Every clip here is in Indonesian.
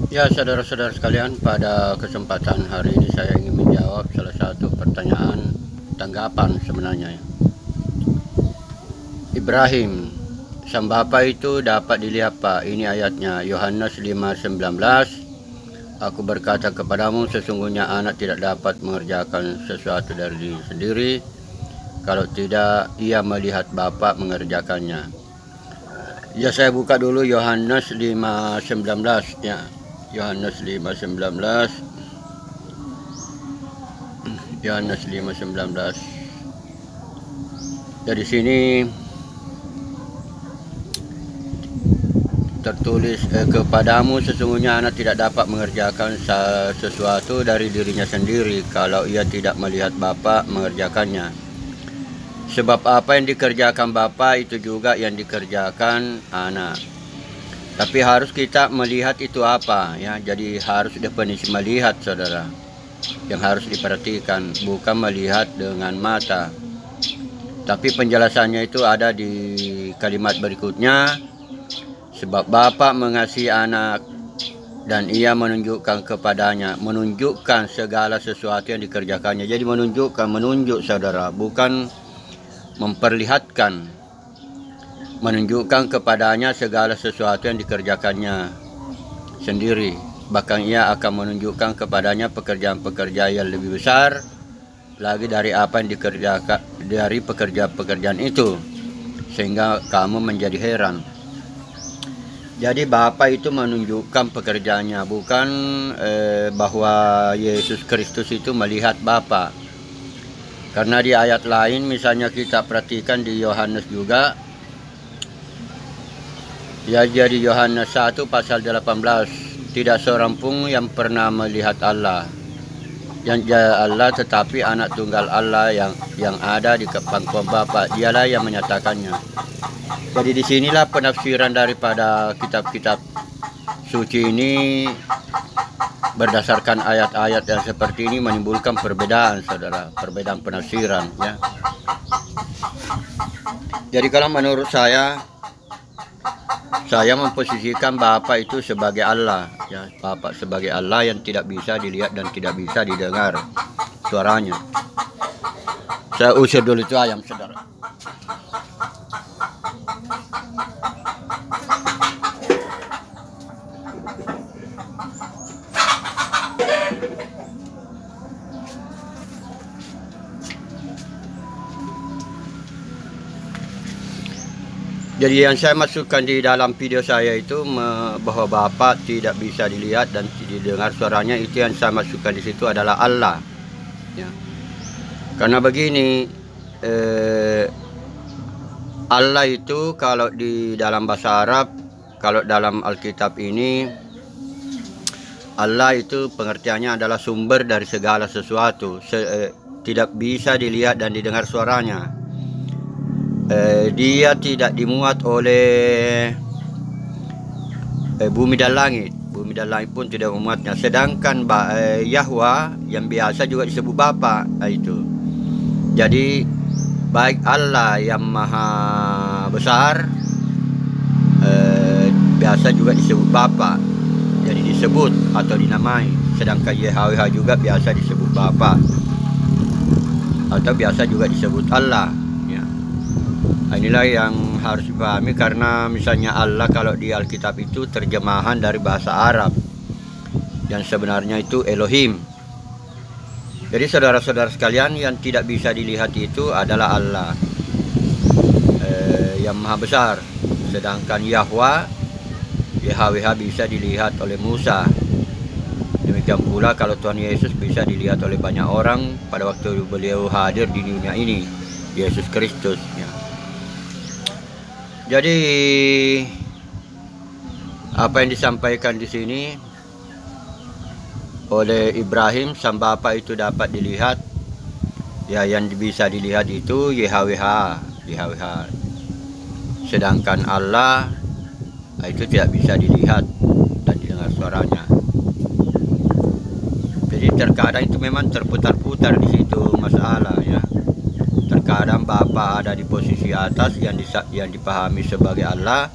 Ya, saudara-saudara sekalian, pada kesempatan hari ini saya ingin menjawab salah satu pertanyaan tanggapan sebenarnya. Ibrahim, sang bapa itu dapat dilihat Pak. Ini ayatnya, Yohanes 5:19. Aku berkata kepadamu, sesungguhnya anak tidak dapat mengerjakan sesuatu dari diri sendiri, kalau tidak ia melihat bapa mengerjakannya. Ya, saya buka dulu Yohanes 5:19 ya. Yohanes 5:19. Yohanes 5:19. Dari sini tertulis, kepadamu sesungguhnya anak tidak dapat mengerjakan sesuatu dari dirinya sendiri kalau ia tidak melihat Bapa mengerjakannya. Sebab apa yang dikerjakan Bapa itu juga yang dikerjakan anak. Tapi harus kita melihat itu apa ya. Jadi harus definisi melihat, saudara, yang harus diperhatikan, bukan melihat dengan mata. Tapi penjelasannya itu ada di kalimat berikutnya. Sebab Bapa mengasihi anak dan ia menunjukkan kepadanya, menunjukkan segala sesuatu yang dikerjakannya. Jadi menunjuk, saudara, bukan memperlihatkan. Menunjukkan kepadanya segala sesuatu yang dikerjakannya sendiri. Bahkan ia akan menunjukkan kepadanya pekerjaan-pekerjaan yang lebih besar lagi dari apa yang dikerjakan dari pekerjaan itu, sehingga kamu menjadi heran. Jadi Bapa itu menunjukkan pekerjaannya, bukan bahwa Yesus Kristus itu melihat Bapa. Karena di ayat lain, misalnya kita perhatikan di Yohanes juga, ya, jadi Yohanes 1 pasal 18, tidak seorang pun yang pernah melihat Allah, yang Allah, tetapi anak tunggal Allah yang ada di pangkuan Bapa, dialah yang menyatakannya. Jadi disinilah penafsiran daripada kitab-kitab suci ini berdasarkan ayat-ayat yang seperti ini menimbulkan perbedaan, saudara, perbedaan penafsiran ya. Jadi kalau menurut saya memposisikan Bapa itu sebagai Allah ya, Bapa sebagai Allah yang tidak bisa dilihat dan tidak bisa didengar suaranya. Saya usir dulu itu ayam, saudara. Jadi yang saya masukkan di dalam video saya itu bahwa Bapa tidak bisa dilihat dan didengar suaranya, itu yang saya masukkan di situ adalah Allah. Ya. Karena begini, Allah itu kalau di dalam bahasa Arab, kalau dalam Alkitab ini, Allah itu pengertiannya adalah sumber dari segala sesuatu, tidak bisa dilihat dan didengar suaranya. Dia tidak dimuat oleh bumi dan langit pun tidak memuatnya. Sedangkan Yahwa yang biasa juga disebut Bapa itu. Jadi baik Allah yang maha besar biasa juga disebut Bapa, jadi disebut atau dinamai. Sedangkan Yahweh juga biasa disebut Bapa atau biasa juga disebut Allah. Inilah yang harus dipahami, karena misalnya Allah kalau di Alkitab itu terjemahan dari bahasa Arab yang sebenarnya itu Elohim. Jadi saudara-saudara sekalian, yang tidak bisa dilihat itu adalah Allah yang maha besar. Sedangkan Yahweh bisa dilihat oleh Musa. Demikian pula kalau Tuhan Yesus bisa dilihat oleh banyak orang pada waktu beliau hadir di dunia ini, Yesus Kristus ya. Jadi apa yang disampaikan di sini oleh Ibrahim, sang Bapa itu dapat dilihat ya, yang bisa dilihat itu YHWH. Sedangkan Allah itu tidak bisa dilihat dan didengar suaranya. Jadi terkadang itu memang terputar-putar di situ masalah ya. Terkadang Bapa ada di posisi atas yang dipahami sebagai Allah,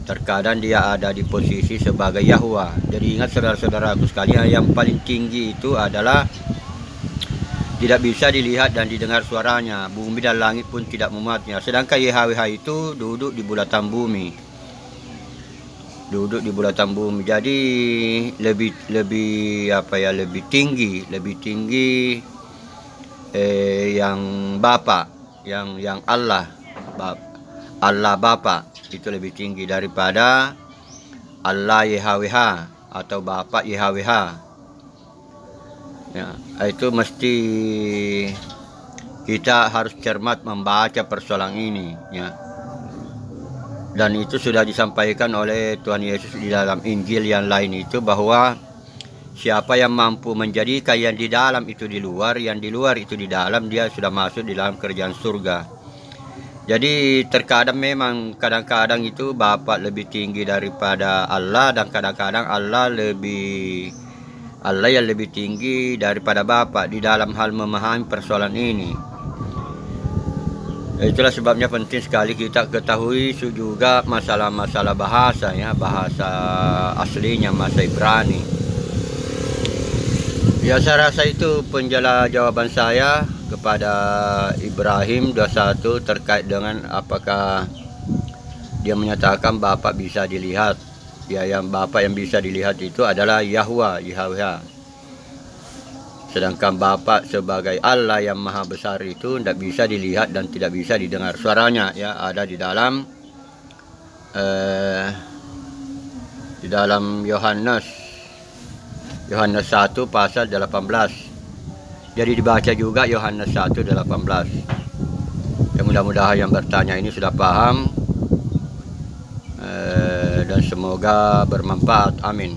terkadang dia ada di posisi sebagai Yahwa. Jadi ingat saudara-saudaraku sekalian, yang paling tinggi itu adalah tidak bisa dilihat dan didengar suaranya. Bumi dan langit pun tidak memuatnya. Sedangkan YHWH itu duduk di bulatan bumi. Duduk di bulatan bumi. Jadi lebih tinggi yang Bapa, yang Allah Bapa itu lebih tinggi daripada Allah YHWH atau Bapa YHWH. Ya, itu mesti kita harus cermat membaca persoalan ini, ya. Dan itu sudah disampaikan oleh Tuhan Yesus di dalam Injil yang lain itu, bahwa siapa yang mampu menjadikan yang di dalam itu di luar, yang di luar itu di dalam, dia sudah masuk di dalam kerajaan surga. Jadi terkadang memang kadang-kadang itu Bapa lebih tinggi daripada Allah, dan kadang-kadang Allah yang lebih tinggi daripada Bapa di dalam hal memahami persoalan ini. Itulah sebabnya penting sekali kita ketahui juga masalah-masalah bahasa, ya, bahasa aslinya, bahasa Ibrani. Ya, saya rasa itu jawaban saya kepada Ibrahim 21 terkait dengan apakah dia menyatakan Bapa bisa dilihat. Ya, yang Bapa yang bisa dilihat itu adalah Yahweh. Sedangkan Bapa sebagai Allah yang maha besar itu tidak bisa dilihat dan tidak bisa didengar suaranya, ya, ada di dalam Yohanes 1 pasal 18. Jadi dibaca juga Yohanes 1:18. Ya, mudah-mudahan yang bertanya ini sudah paham, dan semoga bermanfaat. Amin.